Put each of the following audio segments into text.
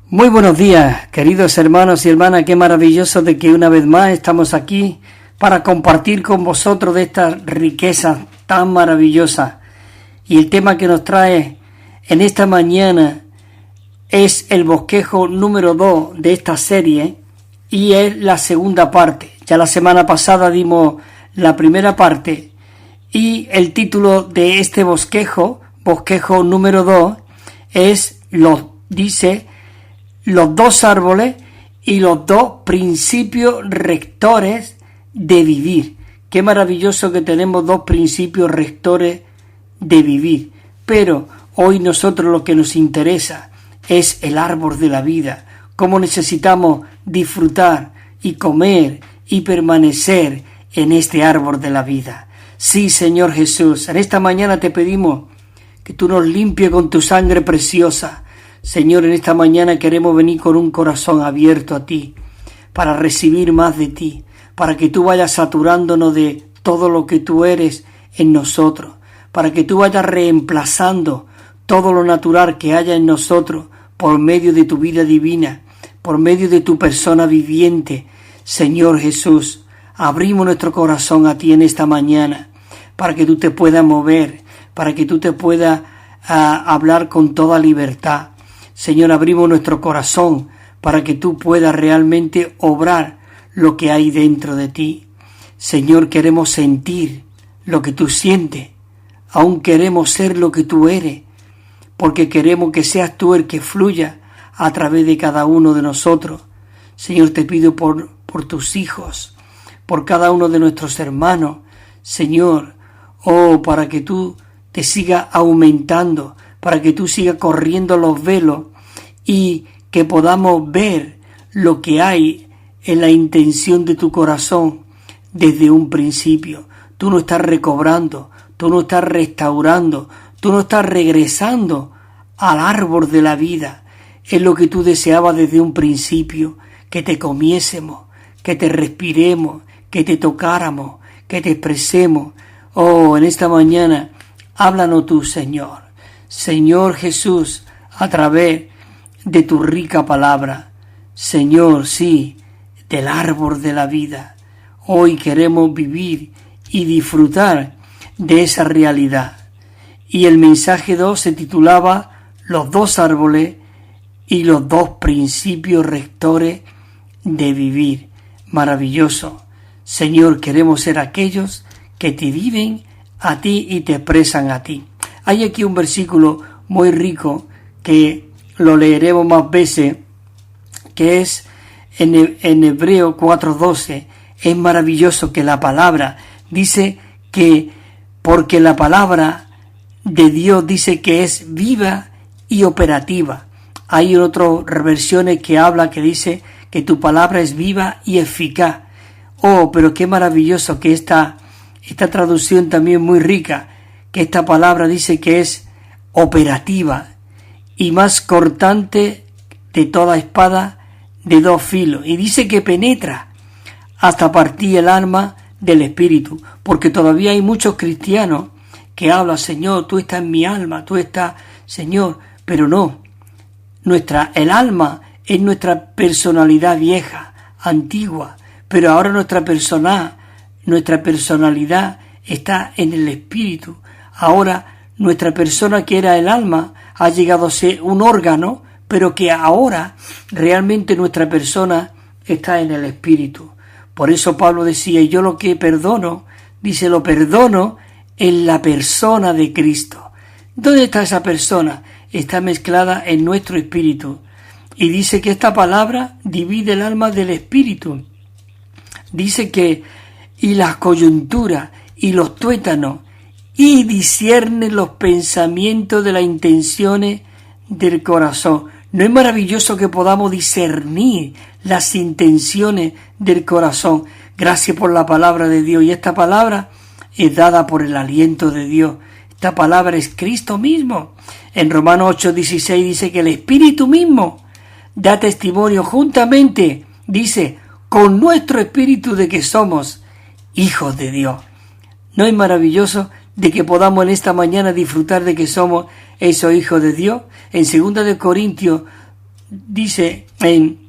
Muy buenos días, queridos hermanos y hermanas. Qué maravilloso de que una vez más estamos aquí para compartir con vosotros de estas riquezas tan maravillosas. Y el tema que nos trae en esta mañana es el bosquejo número 2 de esta serie y es la segunda parte. Ya la semana pasada dimos la primera parte y el título de este bosquejo número 2, dice los dos árboles y los dos principios rectores de vivir. Qué maravilloso que tenemos dos principios rectores de vivir. Pero hoy nosotros lo que nos interesa es el árbol de la vida. Cómo necesitamos disfrutar y comer y permanecer en este árbol de la vida. Sí, Señor Jesús, en esta mañana te pedimos que tú nos limpies con tu sangre preciosa. Señor, en esta mañana queremos venir con un corazón abierto a ti, para recibir más de ti, para que tú vayas saturándonos de todo lo que tú eres en nosotros, para que tú vayas reemplazando todo lo natural que haya en nosotros por medio de tu vida divina, por medio de tu persona viviente. Señor Jesús, abrimos nuestro corazón a ti en esta mañana, para que tú te puedas mover, para que tú te puedas hablar con toda libertad. Señor, abrimos nuestro corazón para que tú puedas realmente obrar lo que hay dentro de ti. Señor, queremos sentir lo que tú sientes, aún queremos ser lo que tú eres, porque queremos que seas tú el que fluya a través de cada uno de nosotros. Señor, te pido por tus hijos, por cada uno de nuestros hermanos, Señor, para que tú te sigas aumentando, para que tú sigas corriendo los velos y que podamos ver lo que hay en la intención de tu corazón desde un principio. Tú no estás recobrando, tú no estás restaurando, tú no estás regresando al árbol de la vida. Es lo que tú deseabas desde un principio, que te comiésemos, que te respiremos, que te tocáramos, que te expresemos. En esta mañana, háblanos tú, Señor. Señor Jesús, a través de tu rica palabra. Señor, sí, del árbol de la vida. Hoy queremos vivir y disfrutar de esa realidad. Y el mensaje 2 se titulaba Los dos árboles y los dos principios rectores de vivir. Maravilloso. Señor, queremos ser aquellos que te viven a ti y te expresan a ti. Hay aquí un versículo muy rico que lo leeremos más veces, que es en Hebreo 4:12. Es maravilloso que la palabra dice que, porque la palabra de Dios dice que es viva y operativa. Hay otras versiones que habla, que dice que tu palabra es viva y eficaz. Pero qué maravilloso que esta traducción también muy rica, que esta palabra dice que es operativa y más cortante de toda espada de dos filos. Y dice que penetra hasta partir el alma del espíritu, porque todavía hay muchos cristianos que hablan, Señor, tú estás en mi alma, tú estás, Señor, pero no. El alma es nuestra personalidad vieja, antigua, pero ahora nuestra personalidad está en el espíritu. Ahora nuestra persona, que era el alma, ha llegado a ser un órgano, pero que ahora realmente nuestra persona está en el espíritu. Por eso Pablo decía, y yo lo que perdono, dice, lo perdono en la persona de Cristo. ¿Dónde está esa persona? Está mezclada en nuestro espíritu. Y dice que esta palabra divide el alma del espíritu. Dice que, y las coyunturas y los tuétanos, y discierne los pensamientos de las intenciones del corazón. ¿No es maravilloso que podamos discernir las intenciones del corazón? Gracias por la palabra de Dios. Y esta palabra es dada por el aliento de Dios. Esta palabra es Cristo mismo. En Romanos 8:16 dice que el Espíritu mismo da testimonio juntamente, dice, con nuestro espíritu de que somos hijos de Dios. ¿No es maravilloso de que podamos en esta mañana disfrutar de que somos esos hijos de Dios? En 2 de Corintios dice en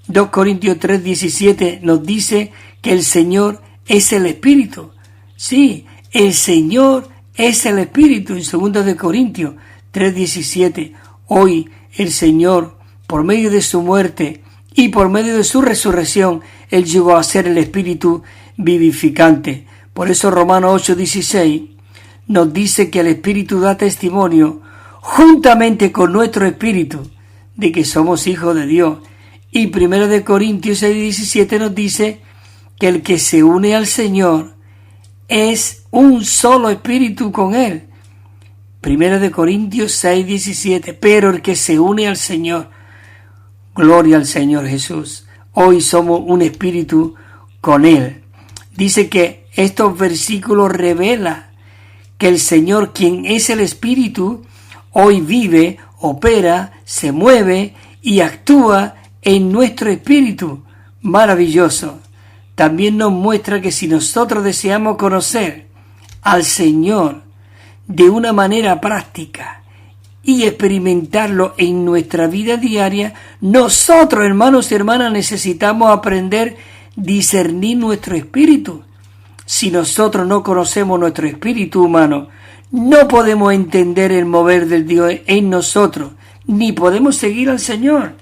2 Corintios 3:17, nos dice que el Señor es el Espíritu. Sí, el Señor es el Espíritu. En 2 de Corintios 3:17, hoy el Señor, por medio de su muerte y por medio de su resurrección, Él llegó a ser el Espíritu vivificante. Por eso Romanos 8:16 nos dice que el Espíritu da testimonio juntamente con nuestro espíritu de que somos hijos de Dios. Y 1 de Corintios 6:17 nos dice que el que se une al Señor es un solo espíritu con Él. 1 de Corintios 6:17, pero el que se une al Señor, gloria al Señor Jesús, hoy somos un espíritu con Él. Dice que estos versículos revelan que el Señor, quien es el Espíritu, hoy vive, opera, se mueve y actúa en nuestro espíritu. Maravilloso. También nos muestra que si nosotros deseamos conocer al Señor de una manera práctica y experimentarlo en nuestra vida diaria, nosotros, hermanos y hermanas, necesitamos aprender a discernir nuestro espíritu. Si nosotros no conocemos nuestro espíritu humano, no podemos entender el mover del Dios en nosotros, ni podemos seguir al Señor,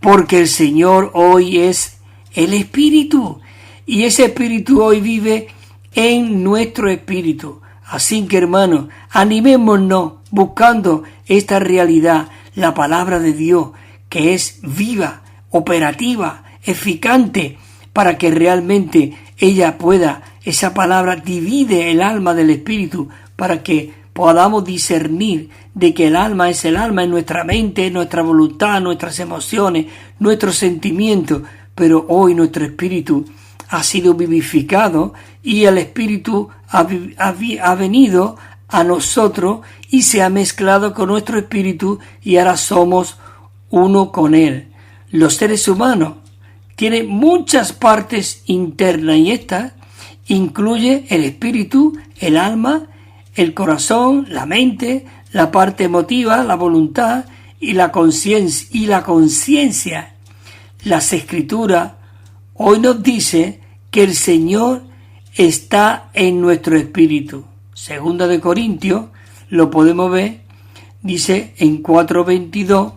porque el Señor hoy es el Espíritu, y ese Espíritu hoy vive en nuestro espíritu. Así que, hermanos, animémonos buscando esta realidad, la palabra de Dios, que es viva, operativa, eficante, para que realmente ella pueda, esa palabra divide el alma del espíritu, para que podamos discernir de que el alma es el alma en nuestra mente, en nuestra voluntad, nuestras emociones, nuestros sentimientos, pero hoy nuestro espíritu ha sido vivificado y el espíritu ha venido a nosotros y se ha mezclado con nuestro espíritu y ahora somos uno con él. Los seres humanos tienen muchas partes internas y esta incluye el espíritu, el alma, el corazón, la mente, la parte emotiva, la voluntad y la conciencia. Las Escrituras hoy nos dice que el Señor está en nuestro espíritu. 2 de Corintios, lo podemos ver, dice en 4:22,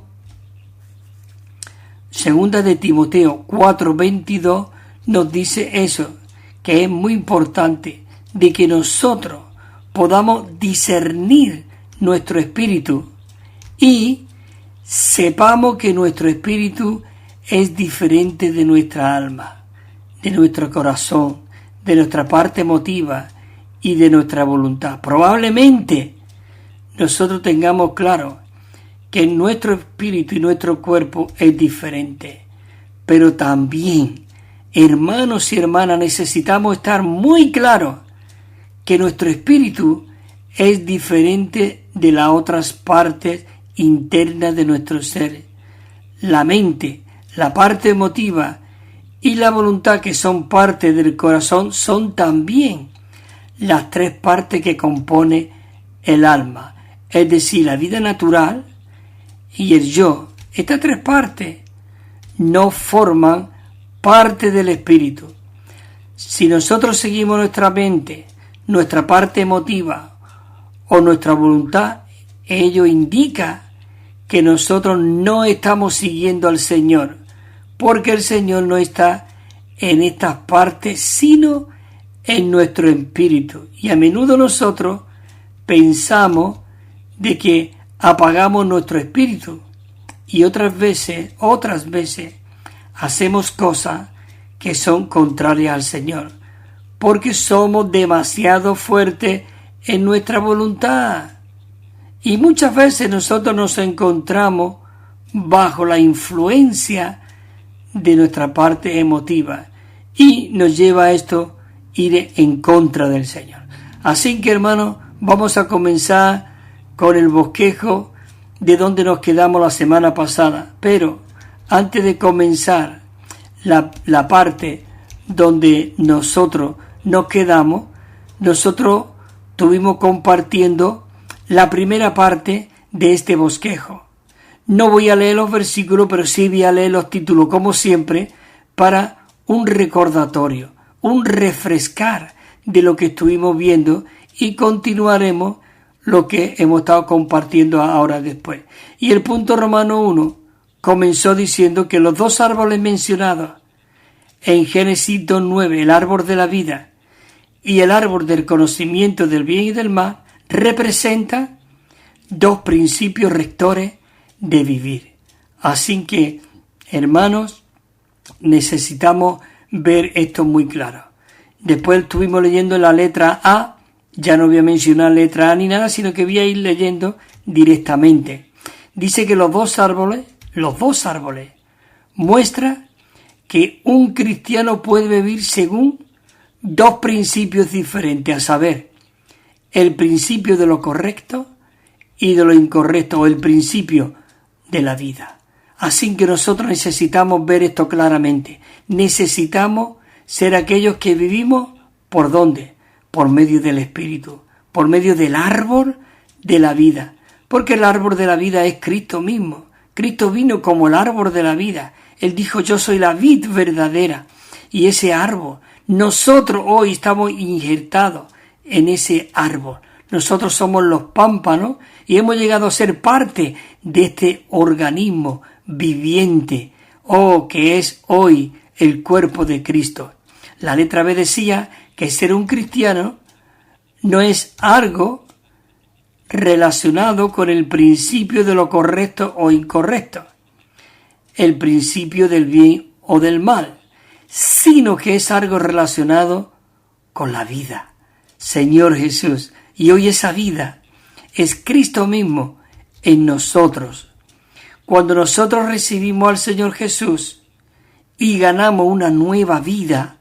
2 de Timoteo 4:22 nos dice eso, que es muy importante, de que nosotros podamos discernir nuestro espíritu y sepamos que nuestro espíritu es diferente de nuestra alma, de nuestro corazón, de nuestra parte emotiva y de nuestra voluntad. Probablemente nosotros tengamos claro que nuestro espíritu y nuestro cuerpo es diferente, pero también, hermanos y hermanas, necesitamos estar muy claros que nuestro espíritu es diferente de las otras partes internas de nuestro ser. La mente, la parte emotiva y la voluntad, que son parte del corazón, son también las tres partes que compone el alma, es decir, la vida natural y el yo. Estas tres partes no forman parte del espíritu. Si nosotros seguimos nuestra mente, nuestra parte emotiva o nuestra voluntad, ello indica que nosotros no estamos siguiendo al Señor, porque el Señor no está en estas partes, sino en nuestro espíritu. Y a menudo nosotros pensamos de que apagamos nuestro espíritu y otras veces hacemos cosas que son contrarias al Señor, porque somos demasiado fuertes en nuestra voluntad. Y muchas veces nosotros nos encontramos bajo la influencia de nuestra parte emotiva y nos lleva a esto ir en contra del Señor. Así que, hermanos, vamos a comenzar con el bosquejo de donde nos quedamos la semana pasada. Pero antes de comenzar la parte donde nosotros nos quedamos, nosotros estuvimos compartiendo la primera parte de este bosquejo. No voy a leer los versículos, pero sí voy a leer los títulos, como siempre, para un recordatorio, un refrescar de lo que estuvimos viendo, y continuaremos lo que hemos estado compartiendo ahora después. Y el punto Romano 1 comenzó diciendo que los dos árboles mencionados en Génesis 2:9, el árbol de la vida y el árbol del conocimiento del bien y del mal, representan dos principios rectores de vivir. Así que, hermanos, necesitamos ver esto muy claro. Después estuvimos leyendo la letra A, ya no voy a mencionar letra A ni nada, sino que voy a ir leyendo directamente. Dice que los dos árboles muestran que un cristiano puede vivir según dos principios diferentes, a saber, el principio de lo correcto y de lo incorrecto, o el principio de la vida. Así que nosotros necesitamos ver esto claramente. Necesitamos ser aquellos que vivimos, ¿por dónde? Por medio del Espíritu, por medio del árbol de la vida. Porque el árbol de la vida es Cristo mismo. Cristo vino como el árbol de la vida. Él dijo, yo soy la vid verdadera. Y ese árbol, nosotros hoy estamos injertados en ese árbol. Nosotros somos los pámpanos y hemos llegado a ser parte de este organismo viviente, que es hoy el cuerpo de Cristo. La letra B decía que ser un cristiano no es algo relacionado con el principio de lo correcto o incorrecto, el principio del bien o del mal, sino que es algo relacionado con la vida. Señor Jesús, y hoy esa vida es Cristo mismo en nosotros. Cuando nosotros recibimos al Señor Jesús y ganamos una nueva vida,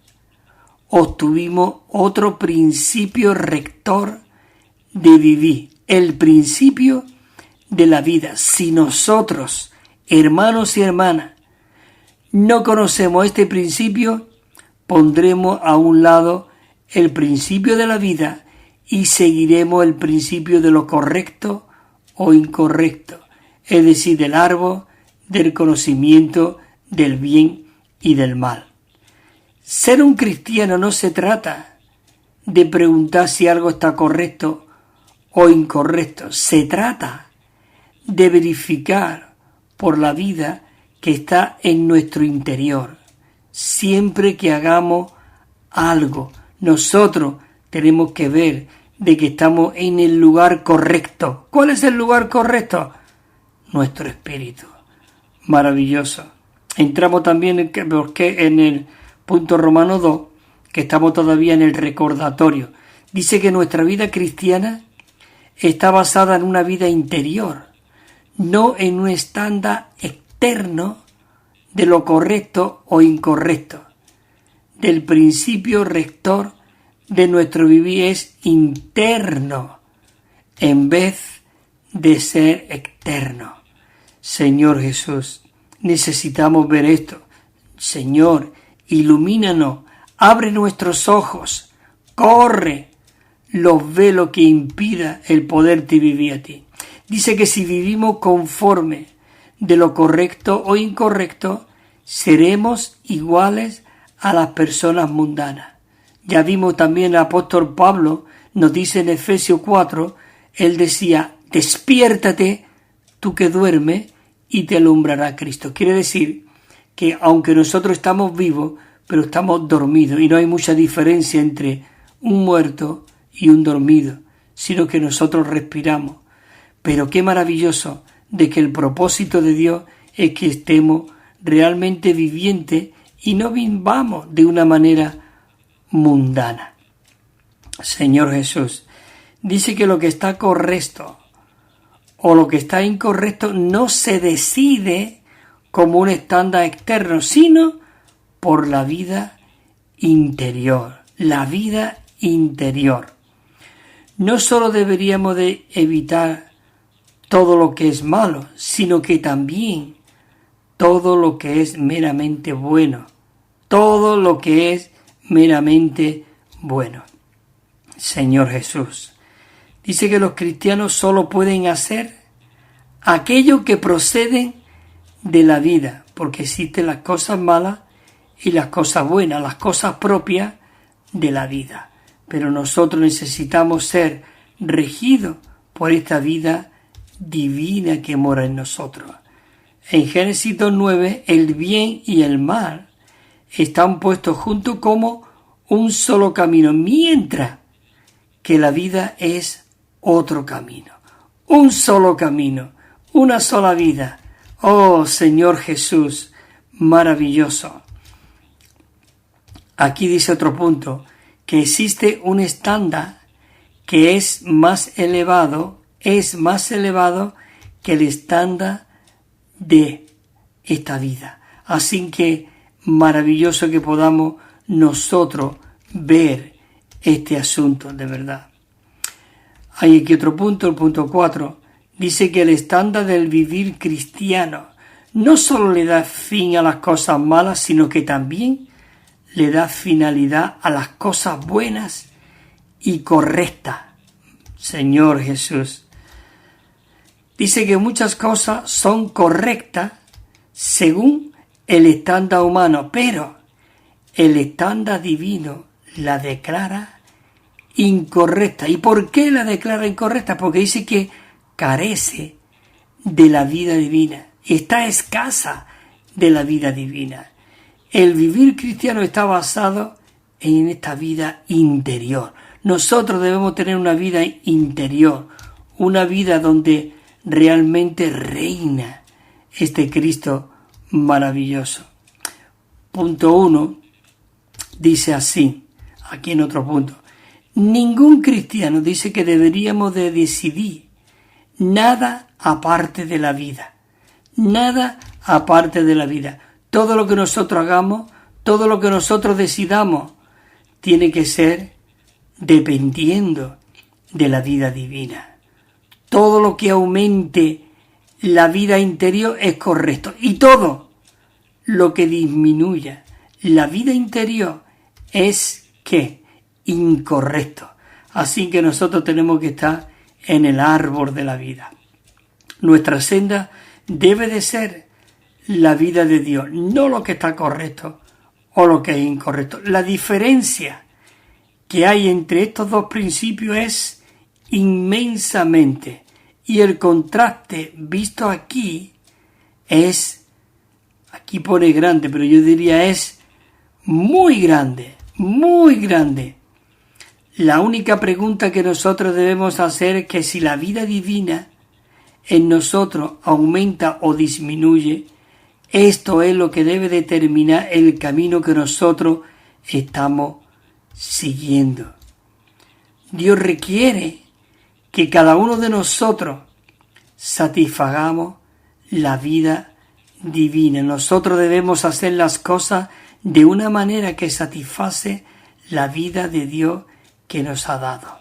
obtuvimos otro principio rector de vivir, el principio de la vida. Si nosotros, hermanos y hermanas, no conocemos este principio, pondremos a un lado el principio de la vida y seguiremos el principio de lo correcto o incorrecto, es decir, del árbol del conocimiento del bien y del mal. Ser un cristiano no se trata de preguntar si algo está correcto o incorrecto, se trata de verificar por la vida que está en nuestro interior. Siempre que hagamos algo, nosotros tenemos que ver de que estamos en el lugar correcto. ¿Cuál es el lugar correcto? Nuestro espíritu. Maravilloso. Entramos también en el punto Romano 2, que estamos todavía en el recordatorio. Dice que nuestra vida cristiana está basada en una vida interior, no en un estándar externo de lo correcto o incorrecto. Del principio rector de nuestro vivir es interno, en vez de ser externo. Señor Jesús, necesitamos ver esto. Señor, ilumínanos, abre nuestros ojos, corre los velos que impida el poderte vivir a ti. Dice que si vivimos conforme de lo correcto o incorrecto, seremos iguales a las personas mundanas. Ya vimos también el apóstol Pablo, nos dice en Efesios 4, él decía, despiértate tú que duermes y te alumbrará Cristo. Quiere decir que aunque nosotros estamos vivos, pero estamos dormidos, y no hay mucha diferencia entre un muerto y un dormido, sino que nosotros respiramos. Pero qué maravilloso de que el propósito de Dios es que estemos realmente vivientes y no vivamos de una manera mundana. Señor Jesús, dice que lo que está correcto o lo que está incorrecto no se decide como un estándar externo, sino por la vida interior. La vida interior. No solo deberíamos de evitar todo lo que es malo, sino que también todo lo que es meramente bueno. Todo lo que es meramente bueno. Señor Jesús, dice que los cristianos solo pueden hacer aquello que proceden de la vida, porque existen las cosas malas y las cosas buenas, las cosas propias de la vida. Pero nosotros necesitamos ser regidos por esta vida divina que mora en nosotros. En Génesis 2:9, el bien y el mal están puestos juntos como un solo camino, mientras que la vida es otro camino. Un solo camino, una sola vida. Oh Señor Jesús, maravilloso. Aquí dice otro punto, que existe un estándar que es más elevado que el estándar de esta vida. Así que maravilloso que podamos nosotros ver este asunto de verdad. Hay aquí otro punto, el punto 4. Dice que el estándar del vivir cristiano no solo le da fin a las cosas malas, sino que también le da finalidad a las cosas buenas y correctas. Señor Jesús. Dice que muchas cosas son correctas según el estándar humano, pero el estándar divino la declara incorrecta. ¿Y por qué la declara incorrecta? Porque dice que carece de la vida divina, está escasa de la vida divina. El vivir cristiano está basado en esta vida interior. Nosotros debemos tener una vida interior, una vida donde realmente reina este Cristo maravilloso. Punto 1 dice así, aquí en otro punto. Ningún cristiano dice que deberíamos de decidir nada aparte de la vida. Nada aparte de la vida. Todo lo que nosotros hagamos, todo lo que nosotros decidamos, tiene que ser dependiendo de la vida divina. Todo lo que aumente la vida interior es correcto. Y todo lo que disminuya la vida interior es ¿qué? Incorrecto. Así que nosotros tenemos que estar en el árbol de la vida. Nuestra senda debe de ser la vida de Dios, no lo que está correcto o lo que es incorrecto. La diferencia que hay entre estos dos principios es inmensamente, y el contraste visto aquí aquí pone grande, pero yo diría es muy grande, muy grande. La única pregunta que nosotros debemos hacer es que si la vida divina en nosotros aumenta o disminuye, esto es lo que debe determinar el camino que nosotros estamos siguiendo. Dios requiere que cada uno de nosotros satisfagamos la vida divina. Nosotros debemos hacer las cosas de una manera que satisface la vida de Dios que nos ha dado.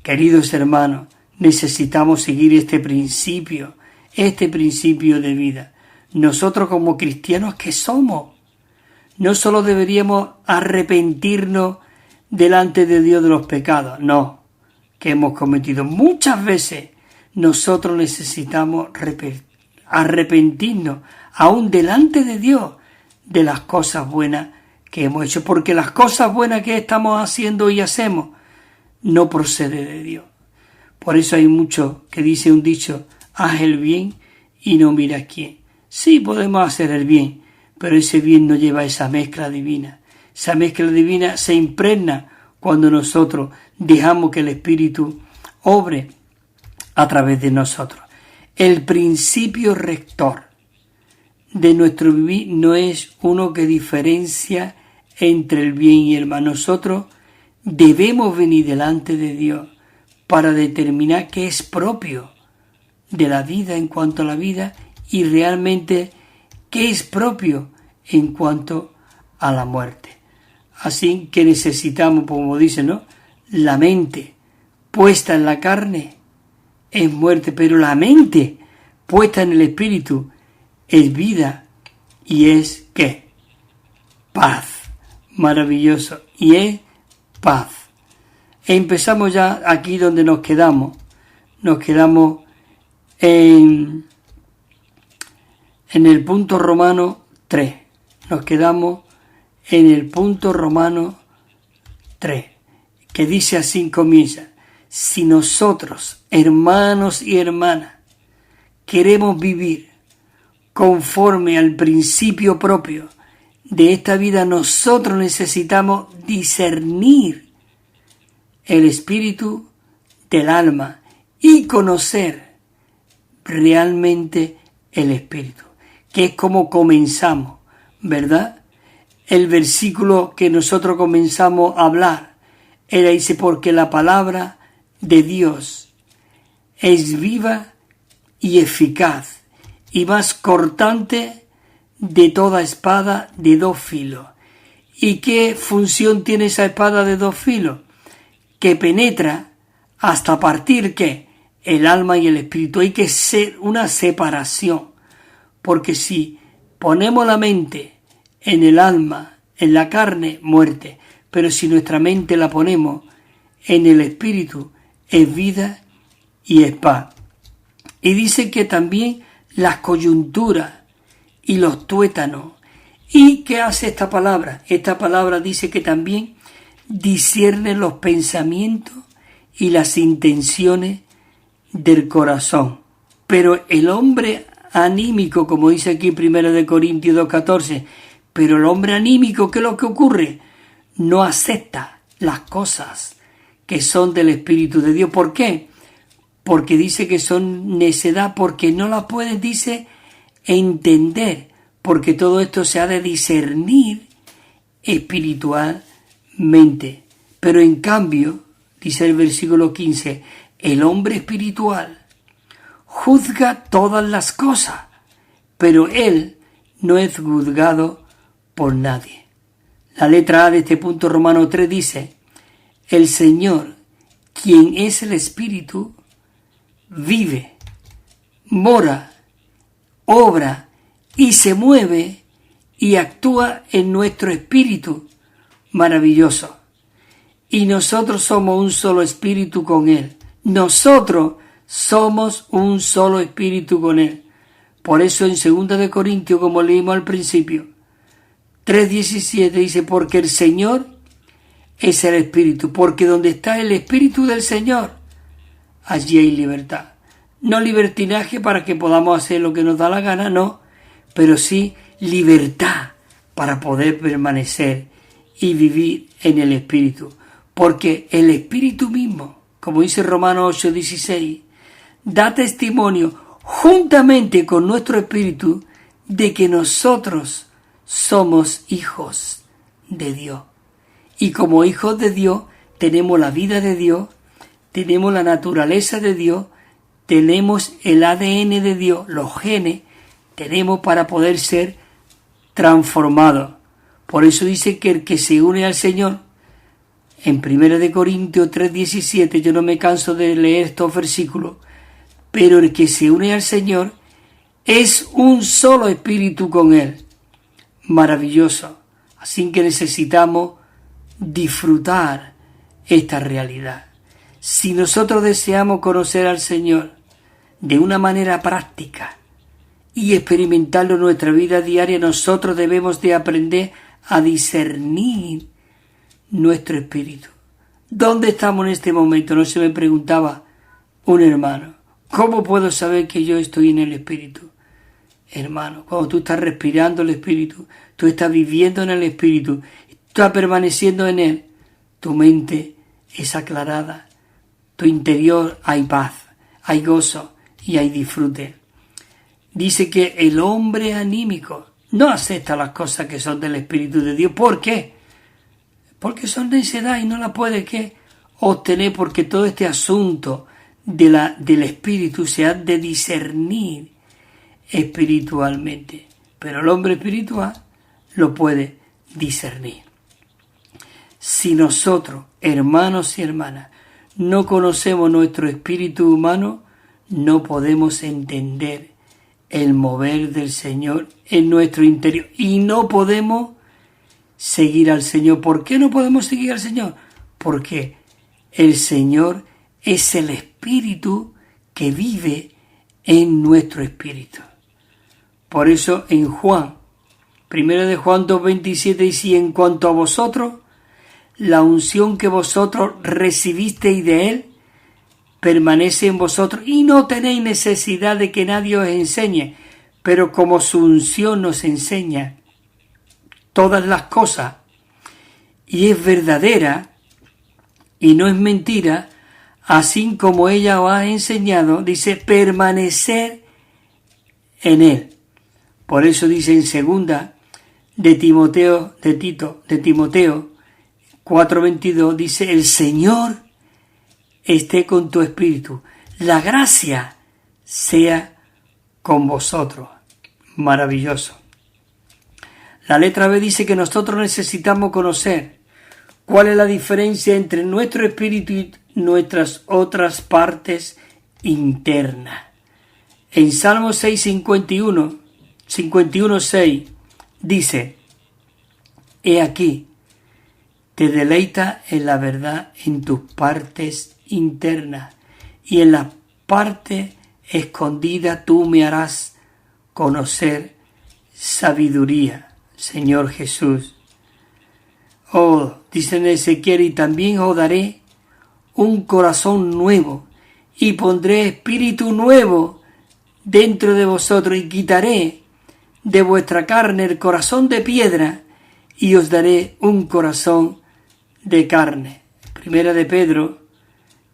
Queridos hermanos, necesitamos seguir este principio de vida. Nosotros como cristianos que somos, no solo deberíamos arrepentirnos delante de Dios de los pecados, no, que hemos cometido. Muchas veces nosotros necesitamos arrepentirnos aún delante de Dios de las cosas buenas que hemos hecho, porque las cosas buenas que estamos haciendo y hacemos no procede de Dios. Por eso hay muchos que dice un dicho, haz el bien y no miras quién. Sí, podemos hacer el bien, pero ese bien no lleva esa mezcla divina. Esa mezcla divina se impregna cuando nosotros dejamos que el Espíritu obre a través de nosotros. El principio rector de nuestro vivir no es uno que diferencia entre el bien y el mal. Nosotros debemos venir delante de Dios para determinar qué es propio de la vida en cuanto a la vida y realmente qué es propio en cuanto a la muerte. Así que necesitamos, como dice, ¿no? La mente puesta en la carne es muerte, pero la mente puesta en el Espíritu es vida y es ¿qué? Paz. Maravilloso. Y es paz. Empezamos ya aquí donde nos quedamos. Nos quedamos en el punto Romano 3. Nos quedamos en el punto Romano 3, que dice así, comienza: si nosotros, hermanos y hermanas, queremos vivir conforme al principio propio de esta vida, nosotros necesitamos discernir el espíritu del alma y conocer realmente el espíritu, que es como comenzamos, ¿verdad? El versículo que nosotros comenzamos a hablar era, dice, porque la palabra de Dios es viva y eficaz y más cortante de toda espada de dos filos. ¿Y qué función tiene esa espada de dos filos? Que penetra hasta partir, ¿qué? El alma y el espíritu. Hay que ser una separación, porque si ponemos la mente en el alma, en la carne, muerte, pero si nuestra mente la ponemos en el espíritu, es vida y es paz. Y dice que también las coyunturas y los tuétanos. ¿Y qué hace esta palabra? Esta palabra dice que también discierne los pensamientos y las intenciones del corazón. Pero el hombre anímico, como dice aquí 1 Corintios 2:14, pero el hombre anímico, ¿qué es lo que ocurre? No acepta las cosas que son del Espíritu de Dios. ¿Por qué? Porque dice que son necedad, porque no las puedes, dice, entender, porque todo esto se ha de discernir espiritualmente. Pero en cambio, dice el versículo 15, el hombre espiritual juzga todas las cosas, pero él no es juzgado por nadie. La letra A de este punto Romano 3 dice: el Señor, quien es el Espíritu, vive, mora, obra y se mueve y actúa en nuestro espíritu. Maravilloso. Y nosotros somos un solo espíritu con Él. Nosotros somos un solo espíritu con Él. Por eso en 2 Corintios, como leímos al principio, 3:17 dice: porque el Señor es el Espíritu, porque donde está el Espíritu del Señor, allí hay libertad. No libertinaje para que podamos hacer lo que nos da la gana, no, pero sí libertad para poder permanecer y vivir en el Espíritu. Porque el Espíritu mismo, como dice Romanos 8:16, da testimonio juntamente con nuestro espíritu de que nosotros somos hijos de Dios. Y como hijos de Dios tenemos la vida de Dios, tenemos la naturaleza de Dios, tenemos el ADN de Dios, los genes, tenemos para poder ser transformados. Por eso dice que el que se une al Señor, en 1 Corintios 3:17, yo no me canso de leer estos versículos, pero el que se une al Señor es un solo espíritu con Él. Maravilloso. Así que necesitamos disfrutar esta realidad. Si nosotros deseamos conocer al Señor de una manera práctica y experimentarlo en nuestra vida diaria, nosotros debemos de aprender a discernir nuestro espíritu. ¿Dónde estamos en este momento? No se me preguntaba un hermano. ¿Cómo puedo saber que yo estoy en el espíritu? Hermano, cuando tú estás respirando el espíritu, tú estás viviendo en el espíritu, estás permaneciendo en él, tu mente es aclarada, tu interior hay paz, hay gozo y hay disfrute. Dice que el hombre anímico no acepta las cosas que son del Espíritu de Dios. ¿Por qué? Porque son necedad y no la puede ¿qué? Obtener, porque todo este asunto del Espíritu se ha de discernir espiritualmente. Pero el hombre espiritual lo puede discernir. Si nosotros, hermanos y hermanas, no conocemos nuestro espíritu humano, no podemos entender el mover del Señor en nuestro interior y no podemos seguir al Señor. ¿Por qué no podemos seguir al Señor? Porque el Señor es el Espíritu que vive en nuestro espíritu. Por eso en Juan, 1 de Juan 2:27 dice: y en cuanto a vosotros, la unción que vosotros recibisteis de Él permanece en vosotros y no tenéis necesidad de que nadie os enseñe, pero como su unción nos enseña todas las cosas y es verdadera y no es mentira, así como ella os ha enseñado, dice, permanecer en Él. Por eso dice en segunda de Timoteo 4:22, dice: el Señor esté con tu espíritu, la gracia sea con vosotros. Maravilloso. La letra B dice que nosotros necesitamos conocer cuál es la diferencia entre nuestro espíritu y nuestras otras partes internas. En Salmo 51:6 dice: he aquí, te deleita en la verdad en tus partes internas, y en la parte escondida tú me harás conocer sabiduría. Señor Jesús. Oh, dice en Ezequiel: y también os daré un corazón nuevo, y pondré espíritu nuevo dentro de vosotros, y quitaré de vuestra carne el corazón de piedra, y os daré un corazón de carne. Primera de Pedro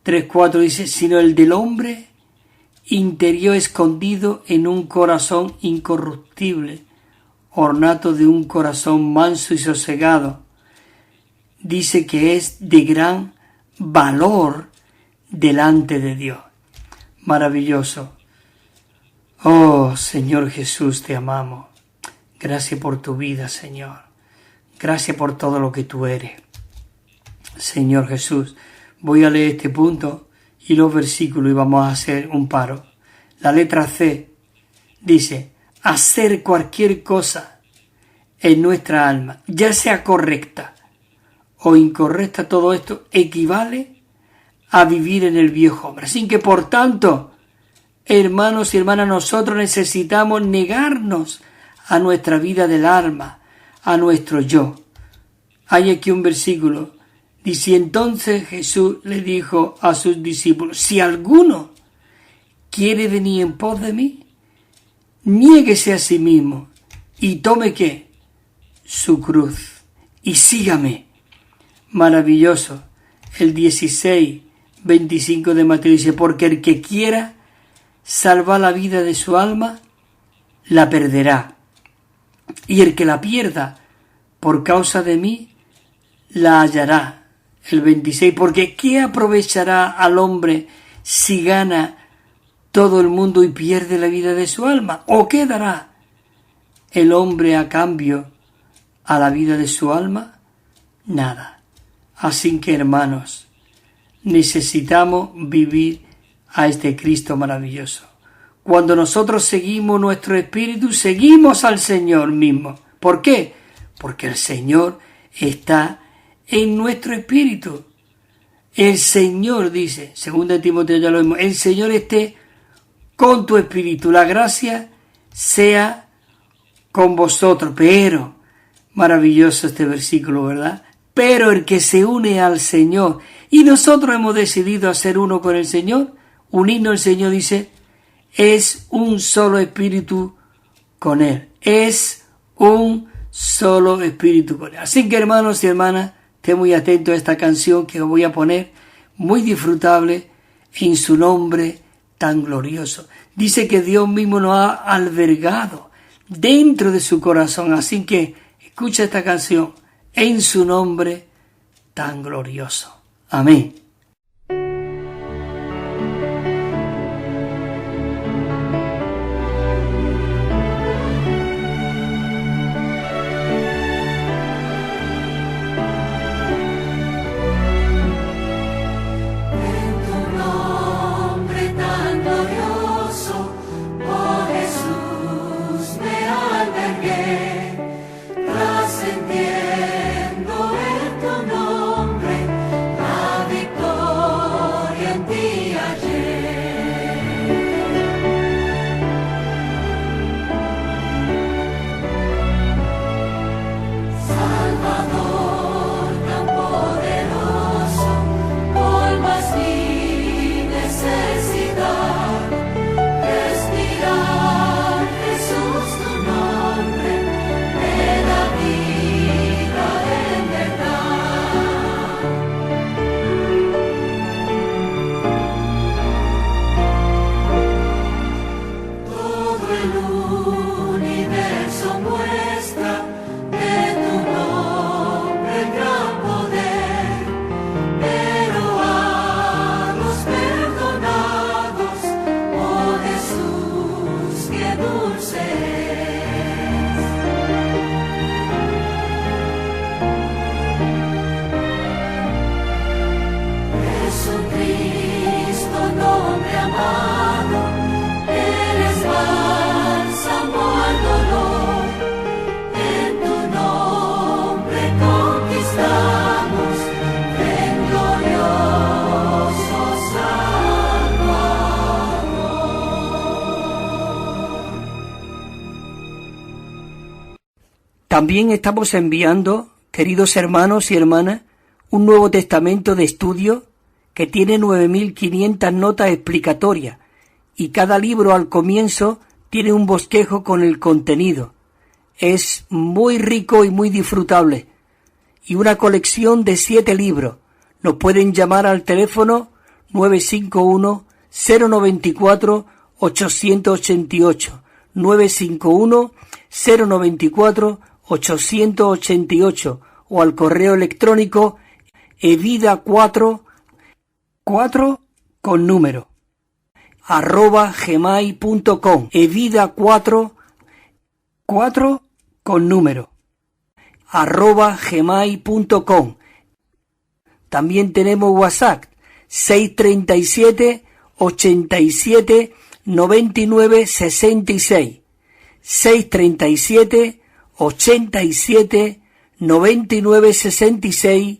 3:4 dice: sino el del hombre interior escondido en un corazón incorruptible, ornato de un corazón manso y sosegado. Dice que es de gran valor delante de Dios. Maravilloso. Oh, Señor Jesús, te amamos. Gracias por tu vida, Señor. Gracias por todo lo que tú eres. Señor Jesús, voy a leer este punto y los versículos y vamos a hacer un paro. La letra C dice: hacer cualquier cosa en nuestra alma, ya sea correcta o incorrecta, todo esto equivale a vivir en el viejo hombre. Así que, por tanto, hermanos y hermanas, nosotros necesitamos negarnos a nuestra vida del alma, a nuestro yo. Hay aquí un versículo. Dice: entonces Jesús le dijo a sus discípulos: si alguno quiere venir en pos de mí, niéguese a sí mismo y tome ¿qué? Su cruz y sígame. Maravilloso. El 16:25 de Mateo dice: porque el que quiera salvar la vida de su alma, la perderá. Y el que la pierda por causa de mí, la hallará. El 26, porque ¿qué aprovechará al hombre si gana todo el mundo y pierde la vida de su alma? ¿O qué dará el hombre a cambio a la vida de su alma? Nada. Así que, hermanos, necesitamos vivir a este Cristo maravilloso. Cuando nosotros seguimos nuestro espíritu, seguimos al Señor mismo. ¿Por qué? Porque el Señor está en nuestro espíritu. El Señor, dice, 2 Timoteo, ya lo vemos, el Señor esté con tu espíritu, la gracia sea con vosotros. Pero, maravilloso este versículo, ¿verdad? Pero el que se une al Señor, y nosotros hemos decidido hacer uno con el Señor, unirnos al Señor, dice, es un solo espíritu con Él. Es un solo espíritu con Él. Así que, hermanos y hermanas, estén muy atentos a esta canción que os voy a poner, muy disfrutable, en su nombre tan glorioso. Dice que Dios mismo nos ha albergado dentro de su corazón. Así que escucha esta canción, en su nombre tan glorioso. Amén. Trascendiendo en tu nombre, la victoria. Salvador tan poderoso, colmas mi necesidad. Respirar, Jesús, tu nombre, me da vida en verdad. Todo el universo muestra de tu nombre el gran poder, pero a los perdonados, oh Jesús, qué dulce es. Jesucristo, nombre amado, eres bálsamo al dolor. En tu nombre conquistamos, ven glorioso Salvador. También estamos enviando, queridos hermanos y hermanas, un Nuevo Testamento de estudio que tiene 9.500 notas explicatorias y cada libro al comienzo tiene un bosquejo con el contenido. Es muy rico y muy disfrutable. Y una colección de 7 libros. Nos pueden llamar al teléfono 951-094-888. 951-094-888 o al correo electrónico evida4 con número @gmail.com. evida4 con número @gmail.com. También tenemos WhatsApp 637 87 99 66 637 87 99 66.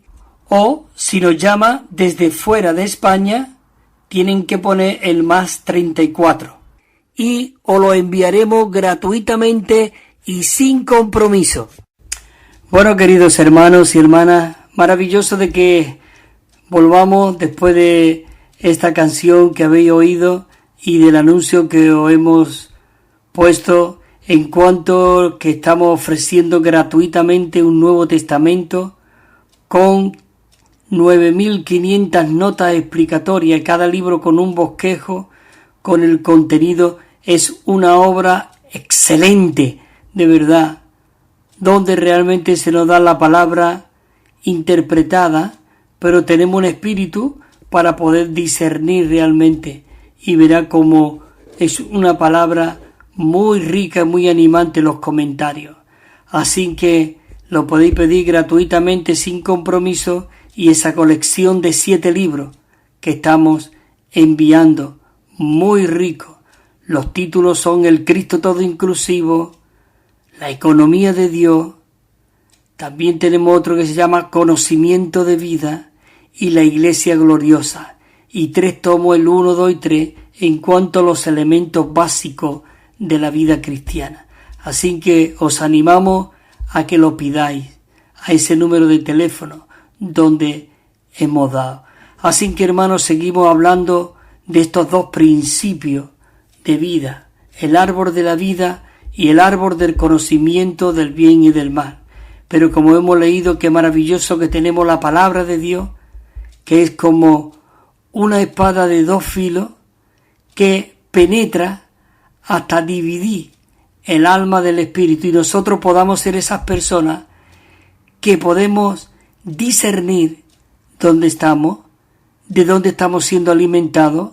O si nos llama desde fuera de España, tienen que poner el +34 y os lo enviaremos gratuitamente y sin compromiso. Bueno, queridos hermanos y hermanas, maravilloso de que volvamos después de esta canción que habéis oído y del anuncio que os hemos puesto en cuanto que estamos ofreciendo gratuitamente un Nuevo Testamento con 9.500 notas explicatorias, cada libro con un bosquejo, con el contenido. Es una obra excelente, de verdad, donde realmente se nos da la palabra interpretada, pero tenemos un espíritu para poder discernir realmente, y verá cómo es una palabra muy rica, muy animante los comentarios. Así que lo podéis pedir gratuitamente sin compromiso, y esa colección de 7 libros que estamos enviando, muy rico. Los títulos son El Cristo Todo Inclusivo, La Economía de Dios, también tenemos otro que se llama Conocimiento de Vida y La Iglesia Gloriosa, y 3 tomos, el 1, 2 y 3, en cuanto a los elementos básicos de la vida cristiana. Así que os animamos a que lo pidáis a ese número de teléfono donde hemos dado. Así que, hermanos, seguimos hablando de estos 2 principios de vida, el árbol de la vida y el árbol del conocimiento del bien y del mal. Pero como hemos leído, qué maravilloso que tenemos la palabra de Dios, que es como una espada de 2 filos que penetra hasta dividir el alma del espíritu, y nosotros podamos ser esas personas que podemos discernir dónde estamos, de dónde estamos siendo alimentados,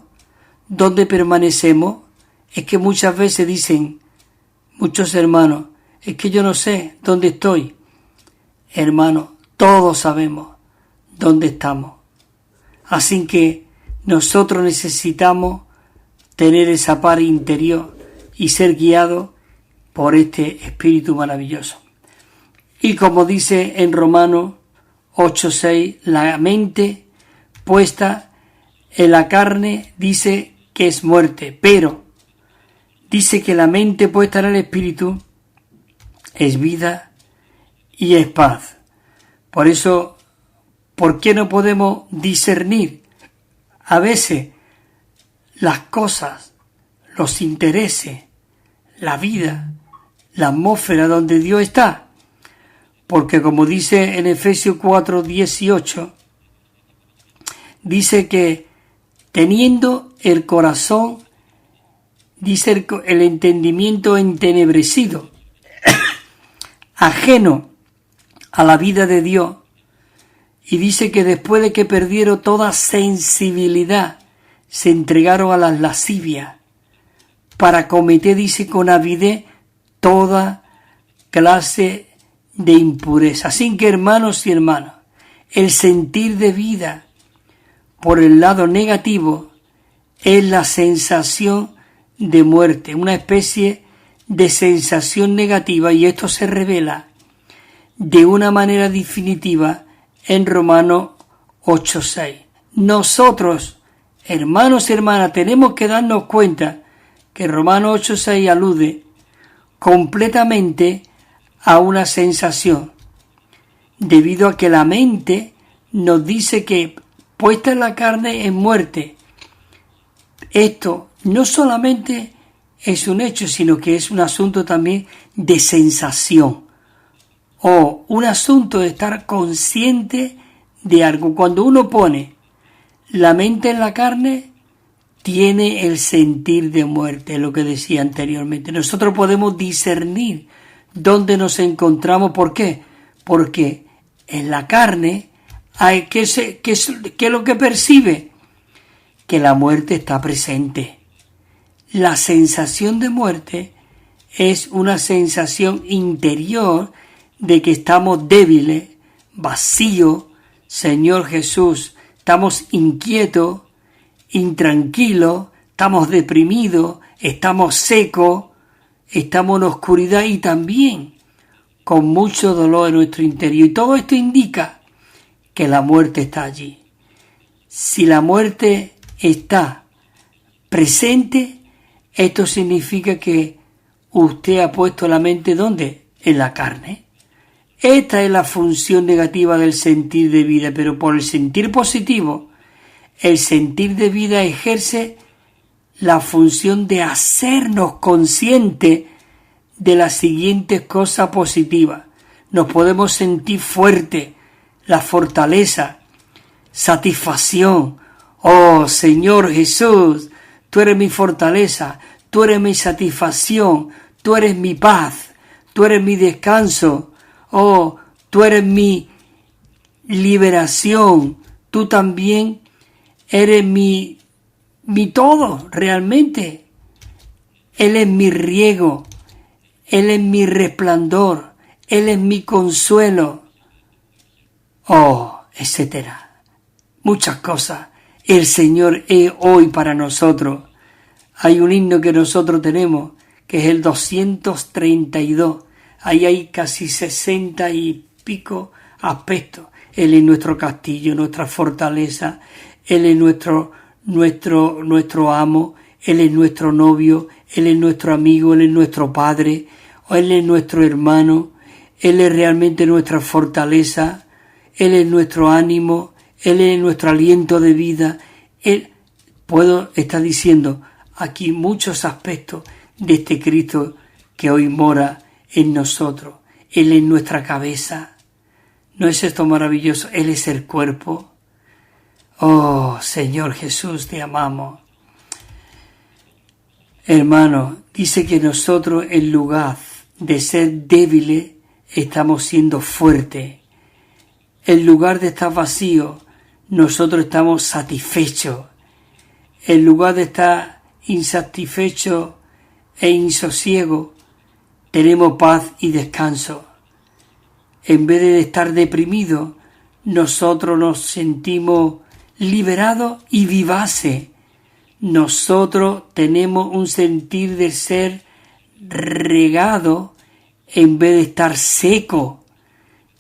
dónde permanecemos. Es que muchas veces dicen muchos hermanos, es que yo no sé dónde estoy. Hermanos, todos sabemos dónde estamos. Así que nosotros necesitamos tener esa paz interior y ser guiados por este Espíritu maravilloso. Y como dice en Romanos 8:6, la mente puesta en la carne dice que es muerte, pero dice que la mente puesta en el Espíritu es vida y es paz. Por eso, ¿por qué no podemos discernir a veces las cosas, los intereses, la vida, la atmósfera donde Dios está? Porque como dice en Efesios 4:18, dice que teniendo el corazón, dice el entendimiento entenebrecido, ajeno a la vida de Dios, y dice que después de que perdieron toda sensibilidad, se entregaron a las lascivias para cometer, dice, con avidez toda clase de impureza. Así que, hermanos y hermanas, el sentir de vida por el lado negativo es la sensación de muerte, una especie de sensación negativa, y esto se revela de una manera definitiva en Romanos 8:6. Nosotros, hermanos y hermanas, tenemos que darnos cuenta que Romanos 8:6 alude completamente a una sensación, debido a que la mente nos dice que puesta en la carne es muerte. Esto no solamente es un hecho, sino que es un asunto también de sensación, o un asunto de estar consciente de algo. Cuando uno pone la mente en la carne, tiene el sentir de muerte, lo que decía anteriormente. Nosotros podemos discernir dónde nos encontramos. ¿Por qué? Porque en la carne hay ¿qué es lo que percibe? Que la muerte está presente. La sensación de muerte es una sensación interior de que estamos débiles, vacíos, Señor Jesús, estamos inquietos, intranquilos, estamos deprimidos, estamos secos, estamos en oscuridad y también con mucho dolor en nuestro interior. Y todo esto indica que la muerte está allí. Si la muerte está presente, esto significa que usted ha puesto la mente ¿dónde? En la carne. Esta es la función negativa del sentir de vida, pero por el sentir positivo, el sentir de vida ejerce la función de hacernos conscientes de las siguientes cosas positivas. Nos podemos sentir fuertes, la fortaleza, satisfacción. Oh Señor Jesús, tú eres mi fortaleza, tú eres mi satisfacción, tú eres mi paz, tú eres mi descanso. Oh, tú eres mi liberación, tú también eres mi todo, realmente. Él es mi riego, Él es mi resplandor, Él es mi consuelo. Oh, etcétera. Muchas cosas el Señor es hoy para nosotros. Hay un himno que nosotros tenemos, que es el 232. Ahí hay casi 60 y pico aspectos. Él es nuestro castillo, nuestra fortaleza. Él es nuestro amo. Él es nuestro novio. Él es nuestro amigo. Él es nuestro padre. Él es nuestro hermano. Él es realmente nuestra fortaleza. Él es nuestro ánimo. Él es nuestro aliento de vida. Puedo estar diciendo aquí muchos aspectos de este Cristo que hoy mora en nosotros. Él es nuestra cabeza. ¿No es esto maravilloso? Él es el cuerpo. Oh, Señor Jesús, te amamos. Hermano, dice que nosotros, en lugar de ser débiles, estamos siendo fuertes. En lugar de estar vacíos, nosotros estamos satisfechos. En lugar de estar insatisfechos e insosiegos, tenemos paz y descanso. En vez de estar deprimidos, nosotros nos sentimos liberados y vivaces. Nosotros tenemos un sentir de ser regado en vez de estar seco.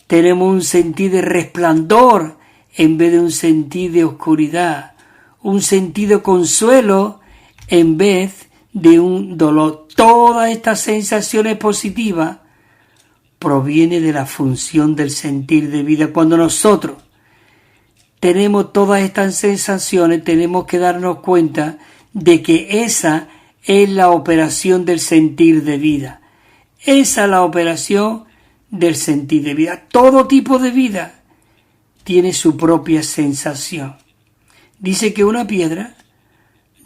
Tenemos un sentir de resplandor en vez de un sentir de oscuridad. Un sentir de consuelo en vez de un dolor. Todas estas sensaciones positivas proviene de la función del sentir de vida. Cuando nosotros tenemos todas estas sensaciones, tenemos que darnos cuenta de que esa es la operación del sentir de vida. Esa es la operación del sentir de vida. Todo tipo de vida tiene su propia sensación. Dice que una piedra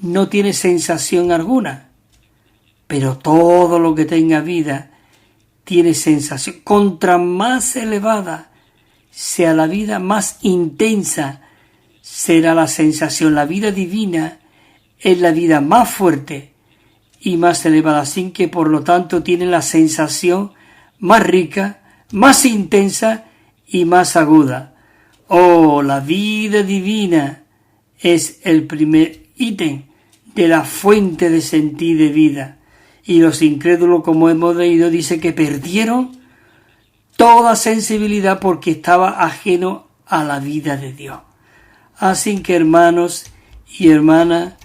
no tiene sensación alguna, pero todo lo que tenga vida tiene sensación. Contra más elevada sea la vida, más intensa será la sensación. La vida divina es la vida más fuerte y más elevada, sin que por lo tanto tiene la sensación más rica, más intensa y más aguda. Oh, la vida divina es el primer ítem de la fuente de sentir de vida. Y los incrédulos, como hemos leído, dice que perdieron toda sensibilidad porque estaba ajeno a la vida de Dios. Así que, hermanos y hermanas,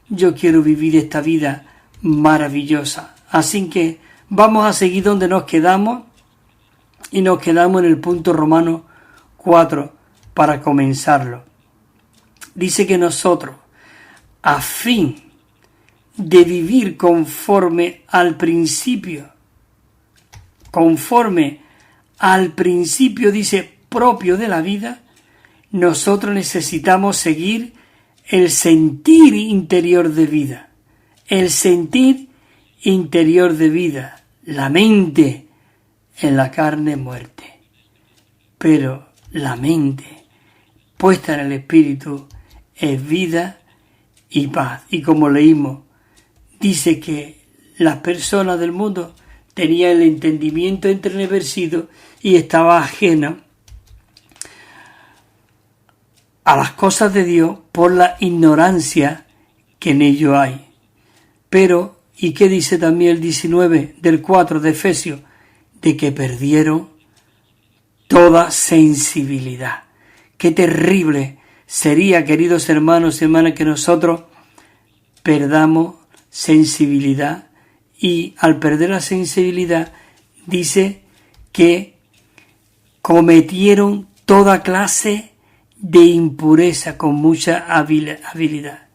yo quiero vivir esta vida maravillosa. Así que vamos a seguir donde nos quedamos, y nos quedamos en el punto Romanos 4 para comenzarlo. Dice que nosotros, a fin de vivir conforme al principio, dice, propio de la vida, nosotros necesitamos seguir el sentir interior de vida. El sentir interior de vida, la mente en la carne muerte, pero la mente puesta en el espíritu es vida y paz. Y como leímos, dice que las personas del mundo tenían el entendimiento entenebrecido y estaba ajeno a las cosas de Dios por la ignorancia que en ello hay. Pero, ¿y qué dice también el 19 del 4 de Efesios? De que perdieron toda sensibilidad. Qué terrible sería, queridos hermanos y hermanas, que nosotros perdamos sensibilidad, y al perder la sensibilidad dice que cometieron toda clase de impureza con mucha habilidad.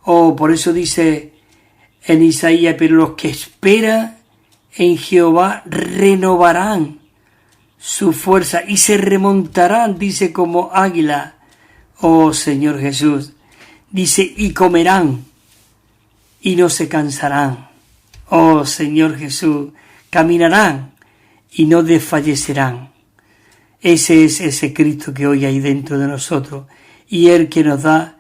Por eso dice en Isaías, pero los que esperan en Jehová renovarán su fuerza y se remontarán, dice, como águila. Oh Señor Jesús, dice, y comerán y no se cansarán. Oh Señor Jesús, caminarán y no desfallecerán. Ese es ese Cristo que hoy hay dentro de nosotros, y Él que nos da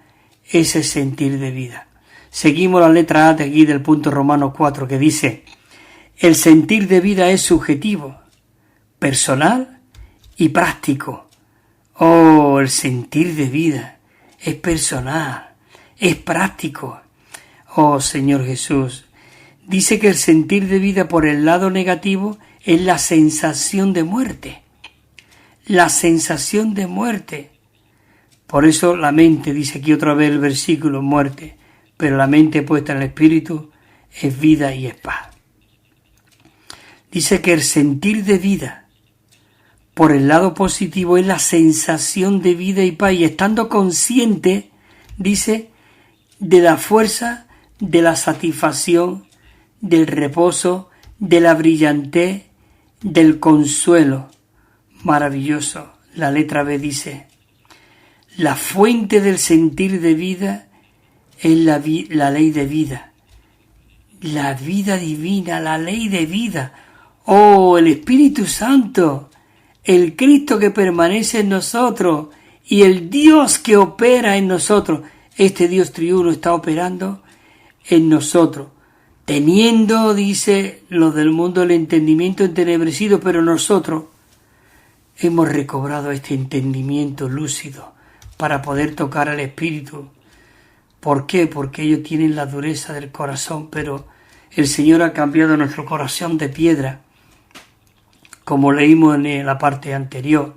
ese sentir de vida. Seguimos la letra A de aquí del punto Romanos 4, que dice, el sentir de vida es subjetivo, personal y práctico. Oh, el sentir de vida es personal, es práctico. Oh, Señor Jesús, dice que el sentir de vida por el lado negativo es la sensación de muerte. La sensación de muerte. Por eso la mente, dice aquí otra vez el versículo, muerte, pero la mente puesta en el espíritu es vida y es paz. Dice que el sentir de vida por el lado positivo es la sensación de vida y paz, y estando consciente, dice, de la fuerza, de la satisfacción, del reposo, de la brillantez, del consuelo. Maravilloso. La letra B dice, la fuente del sentir de vida es la ley de vida. La vida divina, la ley de vida. Oh, el Espíritu Santo, el Cristo que permanece en nosotros y el Dios que opera en nosotros. Este Dios triuno está operando en nosotros, teniendo, dice, los del mundo el entendimiento entenebrecido, pero nosotros hemos recobrado este entendimiento lúcido para poder tocar al Espíritu. ¿Por qué? Porque ellos tienen la dureza del corazón, pero el Señor ha cambiado nuestro corazón de piedra, como leímos en la parte anterior.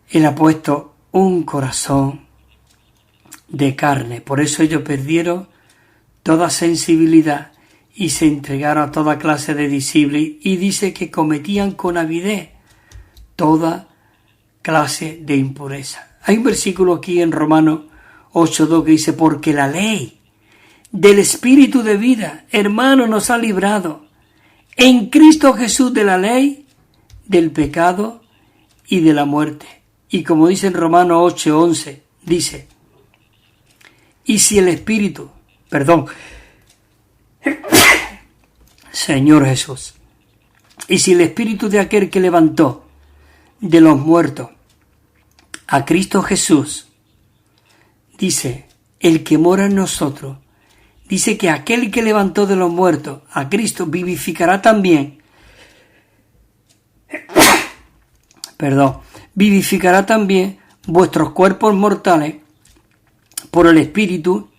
Él ha puesto un corazón de carne. Por eso ellos perdieron toda sensibilidad y se entregaron a toda clase de discípulos, y dice que cometían con avidez toda clase de impureza. Hay un versículo aquí en Romanos 8:2 que dice: porque la ley del Espíritu de vida, hermano, nos ha librado en Cristo Jesús de la ley, del pecado y de la muerte. Y como dice en Romanos 8:11, dice: y si el Espíritu, Señor Jesús, y si el Espíritu de aquel que levantó de los muertos a Cristo Jesús, dice, el que mora en nosotros, dice que aquel que levantó de los muertos a Cristo vivificará también, vivificará también vuestros cuerpos mortales por el Espíritu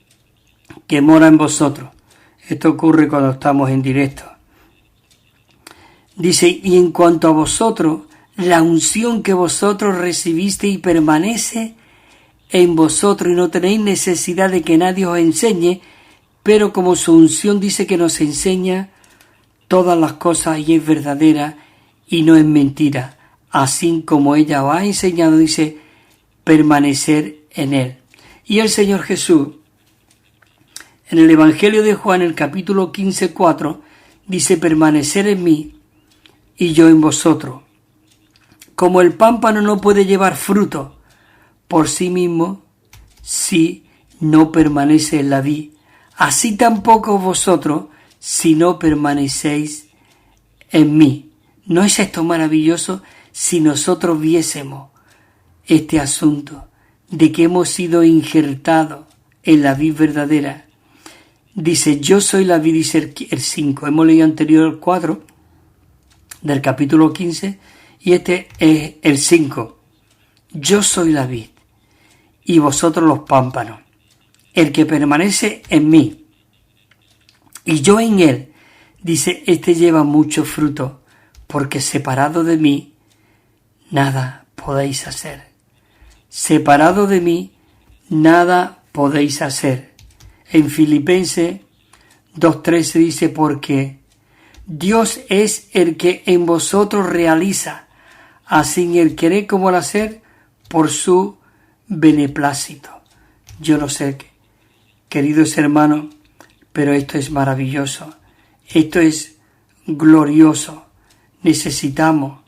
que mora en vosotros. Esto ocurre cuando estamos en directo. Dice, y en cuanto a vosotros, la unción que vosotros recibiste y permanece en vosotros, y no tenéis necesidad de que nadie os enseñe, pero como su unción dice que nos enseña todas las cosas y es verdadera y no es mentira, así como ella os ha enseñado, dice, permanecer en él. Y el Señor Jesús, en el Evangelio de Juan, el capítulo 15:4, dice, permanecer en mí y yo en vosotros. Como el pámpano no puede llevar fruto por sí mismo si no permanece en la vid, así tampoco vosotros si no permanecéis en mí. ¿No es esto maravilloso? Si nosotros viésemos este asunto de que hemos sido injertados en la vid verdadera. Dice, yo soy la vid, dice el 5. Hemos leído anterior el 4 del capítulo 15 y este es el 5. Yo soy la vid y vosotros los pámpanos. El que permanece en mí y yo en él, dice, este lleva mucho fruto, porque separado de mí nada podéis hacer. Separado de mí nada podéis hacer. En Filipenses 2:13 dice, porque Dios es el que en vosotros realiza, así en el querer como el hacer, por su beneplácito. Yo no sé, queridos hermanos, pero esto es maravilloso, esto es glorioso. Necesitamos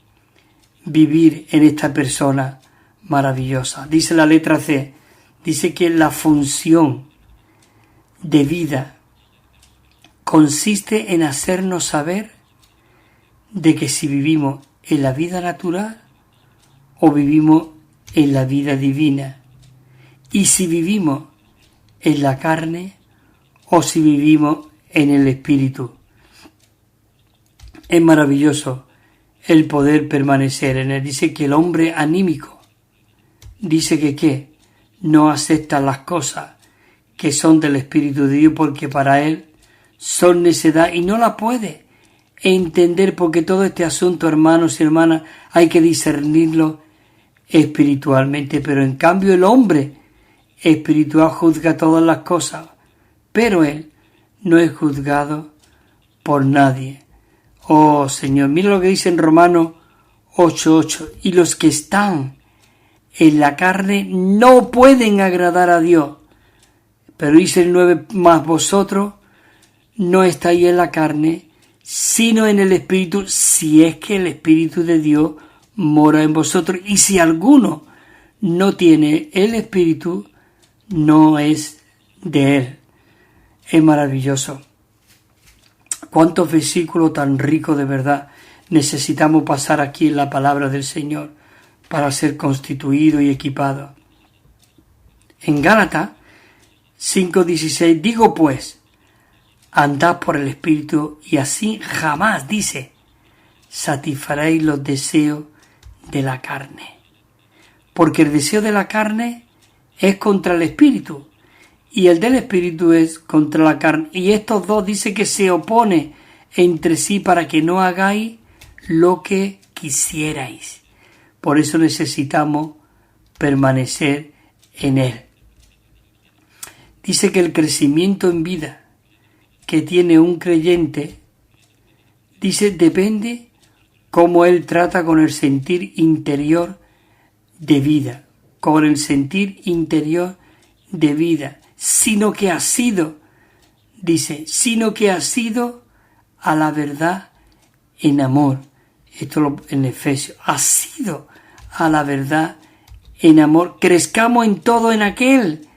vivir en esta persona maravillosa. Dice la letra C, dice que la función de vida consiste en hacernos saber de que si vivimos en la vida natural o vivimos en la vida divina, y si vivimos en la carne o si vivimos en el Espíritu. Es maravilloso el poder permanecer en él. Dice que el hombre anímico dice que ¿qué? No acepta las cosas que son del Espíritu de Dios porque para él son necedad y no la puede entender, porque todo este asunto, hermanos y hermanas, hay que discernirlo espiritualmente. Pero en cambio el hombre espiritual juzga todas las cosas, pero él no es juzgado por nadie. Oh Señor, mira lo que dice en Romanos 8:8, y los que están en la carne no pueden agradar a Dios. Pero dice el 9, más vosotros no estáis en la carne, sino en el Espíritu, si es que el Espíritu de Dios mora en vosotros. Y si alguno no tiene el Espíritu, no es de él. Es maravilloso. Cuántos versículos tan ricos de verdad necesitamos pasar aquí en la palabra del Señor para ser constituidos y equipados. En Gálatas 5:16, digo pues, andad por el Espíritu y así jamás, dice, satisfaréis los deseos de la carne. Porque el deseo de la carne es contra el Espíritu y el del Espíritu es contra la carne. Y estos dos dice que se opone entre sí para que no hagáis lo que quisierais. Por eso necesitamos permanecer en él. Dice que el crecimiento en vida que tiene un creyente, dice, depende cómo él trata con el sentir interior de vida, con el sentir interior de vida, sino que ha sido, dice, sino que ha sido a la verdad en amor. Esto en Efesios, ha sido a la verdad en amor. Crezcamos en todo en aquel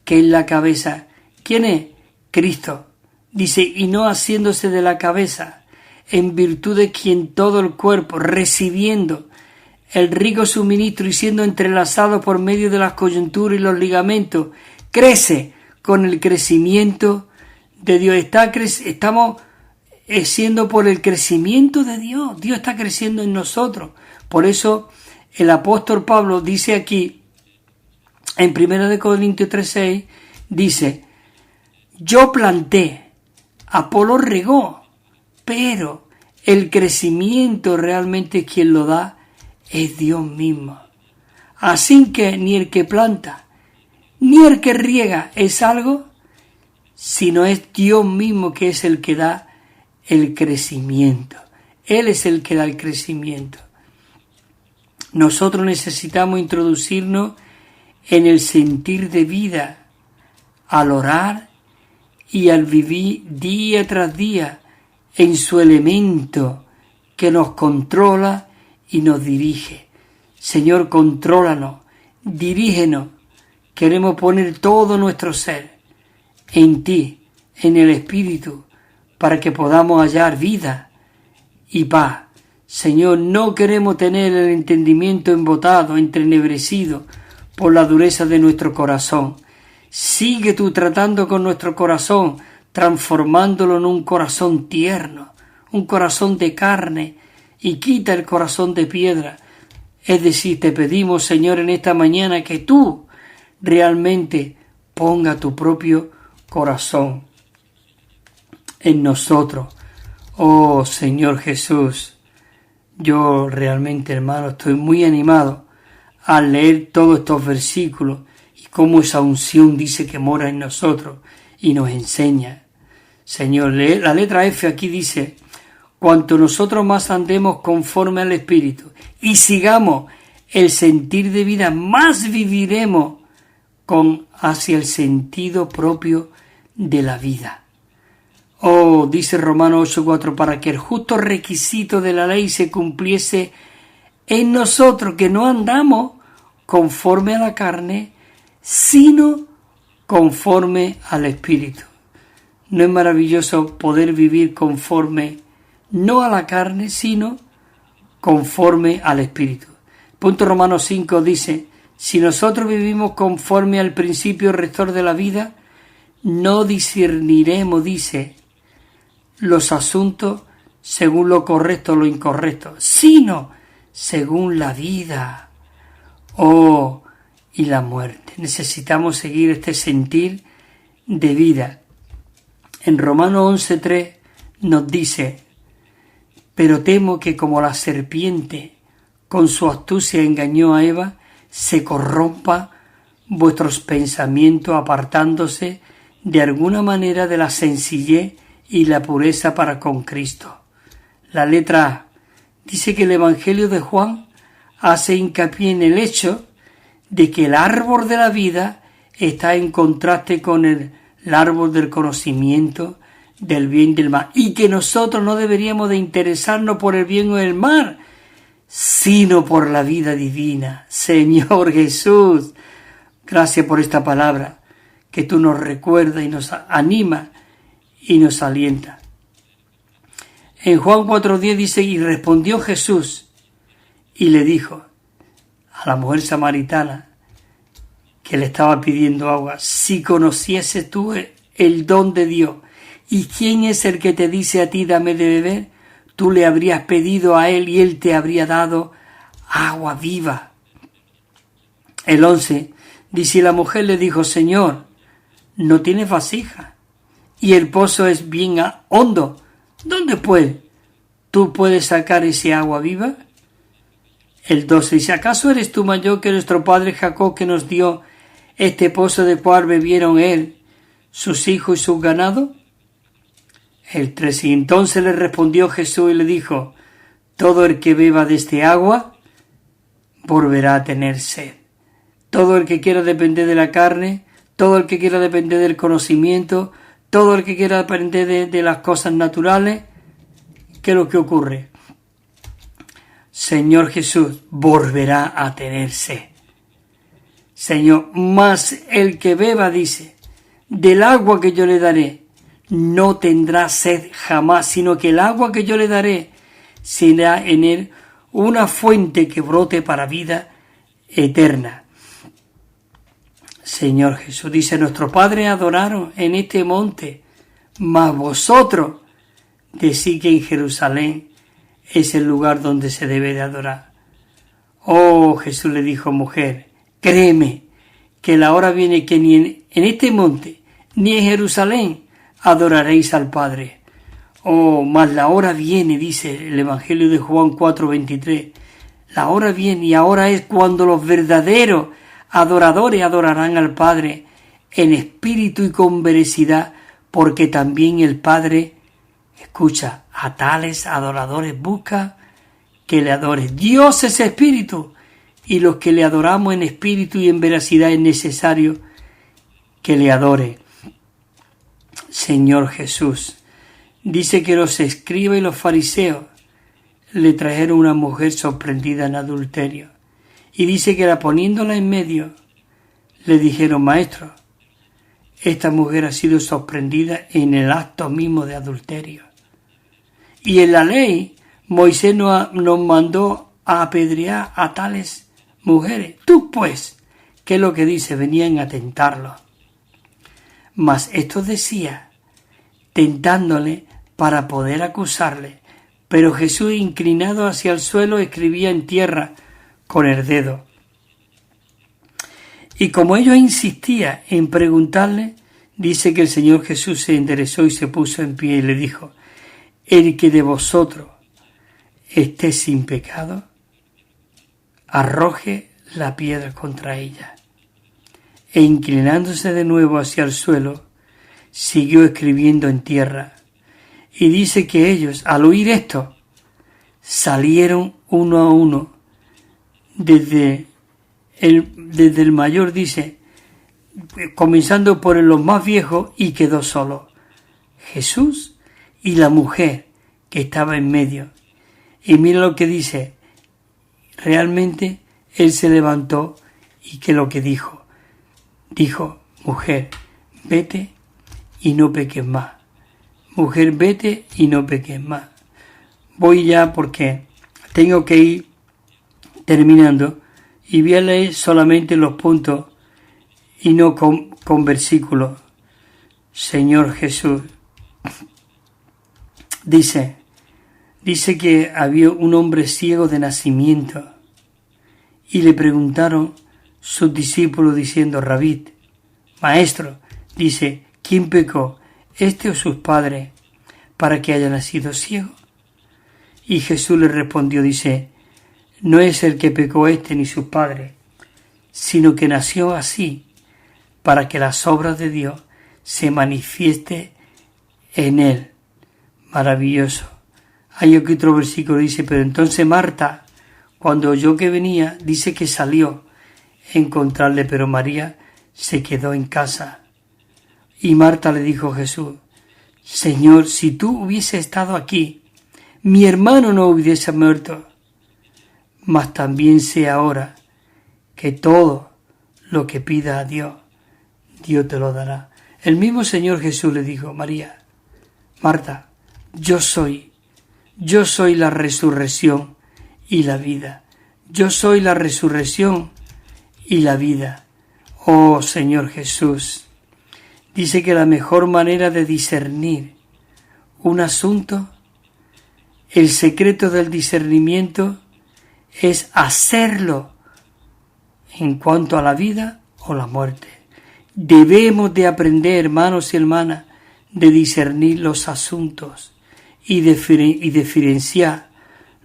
que es la cabeza. ¿Quién es? Cristo. Dice, y no haciéndose de la cabeza, en virtud de quien todo el cuerpo, recibiendo el rico suministro y siendo entrelazado por medio de las coyunturas y los ligamentos, crece con el crecimiento de Dios. Estamos siendo por el crecimiento de Dios. Dios está creciendo en nosotros. Por eso el apóstol Pablo dice aquí, en 1 Corintios 3:6, dice, yo planté, Apolo regó, pero el crecimiento realmente quien lo da es Dios mismo. Así que ni el que planta, ni el que riega es algo, sino es Dios mismo que es el que da el crecimiento. Él es el que da el crecimiento. Nosotros necesitamos introducirnos en el sentir de vida al orar y al vivir día tras día en su elemento que nos controla y nos dirige. Señor, contrólanos, dirígenos. Queremos poner todo nuestro ser en ti, en el Espíritu, para que podamos hallar vida y paz. Señor, no queremos tener el entendimiento embotado, entrenebrecido por la dureza de nuestro corazón. Sigue tú tratando con nuestro corazón, transformándolo en un corazón tierno, un corazón de carne, y quita el corazón de piedra. Es decir, te pedimos, Señor, en esta mañana que tú realmente ponga tu propio corazón en nosotros. Oh Señor Jesús, yo realmente, hermano, estoy muy animado al leer todos estos versículos y cómo esa unción dice que mora en nosotros y nos enseña. Señor, la letra F aquí dice, cuanto nosotros más andemos conforme al Espíritu y sigamos el sentir de vida, más viviremos hacia el sentido propio de la vida. Oh, dice Romanos 8:4, para que el justo requisito de la ley se cumpliese en nosotros, que no andamos conforme a la carne, sino conforme al Espíritu. ¿No es maravilloso poder vivir conforme, no a la carne, sino conforme al Espíritu? Punto Romanos 5 dice, si nosotros vivimos conforme al principio rector de la vida, no discerniremos, dice, los asuntos según lo correcto o lo incorrecto, sino según la vida, y la muerte. Necesitamos seguir este sentir de vida. En Romanos 11:3 nos dice, pero temo que como la serpiente con su astucia engañó a Eva, se corrompa vuestros pensamientos apartándose de alguna manera de la sencillez y la pureza para con Cristo. La letra A dice que el Evangelio de Juan hace hincapié en el hecho de que el árbol de la vida está en contraste con el árbol del conocimiento del bien y del mal, y que nosotros no deberíamos de interesarnos por el bien o el mal, sino por la vida divina. Señor Jesús, gracias por esta palabra que tú nos recuerdas y nos anima y nos alienta. En Juan 4:10 dice, y respondió Jesús y le dijo a la mujer samaritana que le estaba pidiendo agua, si conocieses tú el don de Dios y quién es el que te dice a ti dame de beber, tú le habrías pedido a él y él te habría dado agua viva. El 11 dice, y la mujer le dijo, Señor, no tienes vasija y el pozo es bien hondo. ¿Dónde pues tú puedes sacar ese agua viva? El 12 dice, ¿acaso eres tú mayor que nuestro padre Jacob, que nos dio este pozo del cual bebieron él, sus hijos y sus ganados? El 13. Y entonces le respondió Jesús y le dijo: todo el que beba de este agua volverá a tener sed. Todo el que quiera depender de la carne, todo el que quiera depender del conocimiento, todo el que quiera depender de las cosas naturales, ¿qué es lo que ocurre? Señor Jesús volverá a tener sed. Señor, más el que beba, dice, del agua que yo le daré, no tendrá sed jamás, sino que el agua que yo le daré será en él una fuente que brote para vida eterna. Señor Jesús, dice, nuestros padres adoraron en este monte, mas vosotros decís que en Jerusalén es el lugar donde se debe de adorar. Oh, Jesús le dijo: mujer, créeme que la hora viene que ni en este monte ni en Jerusalén adoraréis al Padre. Oh, mas la hora viene, dice el Evangelio de Juan 4:23. La hora viene y ahora es cuando los verdaderos adoradores adorarán al Padre en espíritu y con veracidad, porque también el Padre, escucha, a tales adoradores busca que le adores. Dios es espíritu, y los que le adoramos en espíritu y en veracidad es necesario que le adore. Señor Jesús, dice que los escribas y los fariseos le trajeron una mujer sorprendida en adulterio. Y dice que poniéndola en medio, le dijeron: maestro, esta mujer ha sido sorprendida en el acto mismo de adulterio. Y en la ley, Moisés nos mandó a apedrear a tales mujeres. Tú pues, ¿qué es lo que dice? Venían a tentarlo. Mas esto decía, tentándole para poder acusarle. Pero Jesús, inclinado hacia el suelo, escribía en tierra con el dedo. Y como ellos insistían en preguntarle, dice que el Señor Jesús se enderezó y se puso en pie y le dijo: el que de vosotros esté sin pecado, arroje la piedra contra ella. E inclinándose de nuevo hacia el suelo, siguió escribiendo en tierra. Y dice que ellos, al oír esto, salieron uno a uno, desde el mayor, dice, comenzando por los más viejos, y quedó solo Jesús y la mujer que estaba en medio. Y mira lo que dice, realmente él se levantó y que lo que dijo, mujer, vete y no peques más. Mujer, vete y no peques más. Voy ya porque tengo que ir terminando y voy a leer solamente los puntos y no con versículos. Señor Jesús, dice que había un hombre ciego de nacimiento y le preguntaron sus discípulos diciendo: Rabí, maestro, dice, ¿quién pecó, este o sus padres, para que haya nacido ciego? Y Jesús le respondió, dice, no es el que pecó este ni sus padres, sino que nació así, para que las obras de Dios se manifieste en él. Maravilloso. Hay aquí otro versículo, dice, pero entonces Marta, cuando oyó que venía, dice que salió a encontrarle, pero María se quedó en casa. Y Marta le dijo a Jesús: Señor, si tú hubieses estado aquí, mi hermano no hubiese muerto. Mas también sé ahora que todo lo que pida a Dios, Dios te lo dará. El mismo Señor Jesús le dijo: María, Marta, yo soy la resurrección y la vida. Yo soy la resurrección y la vida. Oh Señor Jesús, dice que la mejor manera de discernir un asunto, el secreto del discernimiento es hacerlo en cuanto a la vida o la muerte. Debemos de aprender, hermanos y hermanas, de discernir los asuntos y diferenciar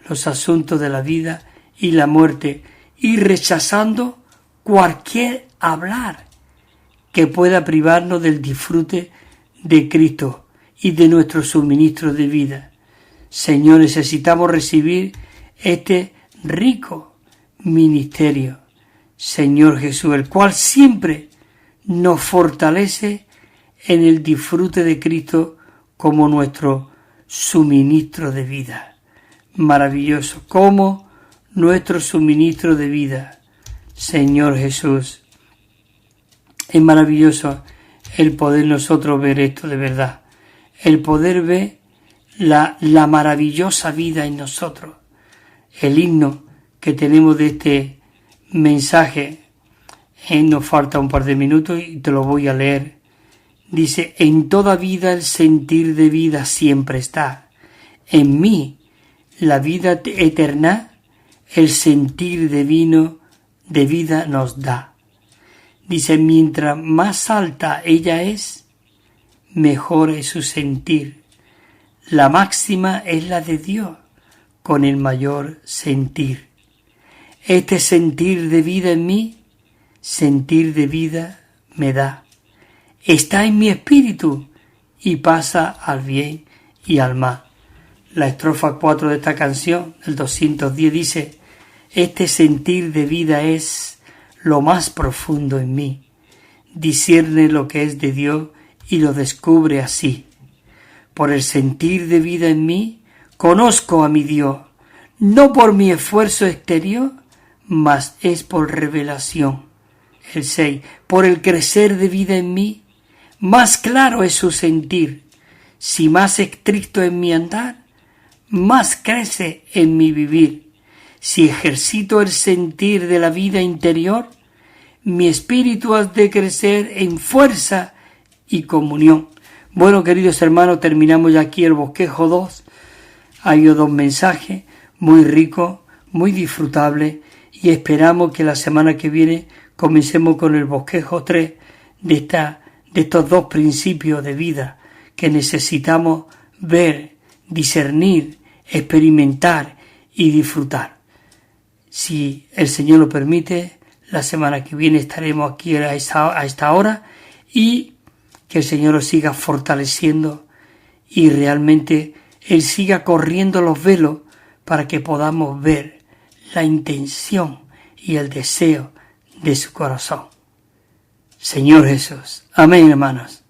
los asuntos de la vida y la muerte, y rechazando cualquier hablar que pueda privarnos del disfrute de Cristo y de nuestro suministro de vida. Señor, necesitamos recibir este rico ministerio, Señor Jesús, el cual siempre nos fortalece en el disfrute de Cristo como nuestro suministro de vida. Maravilloso, como nuestro suministro de vida, Señor Jesús. Es maravilloso el poder nosotros ver esto de verdad, el poder ver la maravillosa vida en nosotros. El himno que tenemos de este mensaje, nos falta un par de minutos y te lo voy a leer. Dice: en toda vida el sentir de vida siempre está. En mí la vida eterna, el sentir divino de vida nos da. Dice: mientras más alta ella es, mejor es su sentir. La máxima es la de Dios, con el mayor sentir. Este sentir de vida en mí, sentir de vida me da. Está en mi espíritu y pasa al bien y al mal. La estrofa 4 de esta canción, el 210, dice: este sentir de vida es lo más profundo en mí. Discierne lo que es de Dios y lo descubre así. Por el sentir de vida en mí, conozco a mi Dios, no por mi esfuerzo exterior, mas es por revelación. El 6. Por el crecer de vida en mí, más claro es su sentir. Si más estricto es mi andar, más crece en mi vivir. Si ejercito el sentir de la vida interior, mi espíritu ha de crecer en fuerza y comunión. Bueno, queridos hermanos, terminamos ya aquí el bosquejo 2. Hay 2 mensajes muy ricos, muy disfrutables, y esperamos que la semana que viene comencemos con el bosquejo 3 de estos 2 principios de vida que necesitamos ver, discernir, experimentar y disfrutar. Si el Señor lo permite, la semana que viene estaremos aquí a esta hora, y que el Señor os siga fortaleciendo y realmente Él siga corriendo los velos para que podamos ver la intención y el deseo de su corazón. Señor Jesús. Amén, hermanos.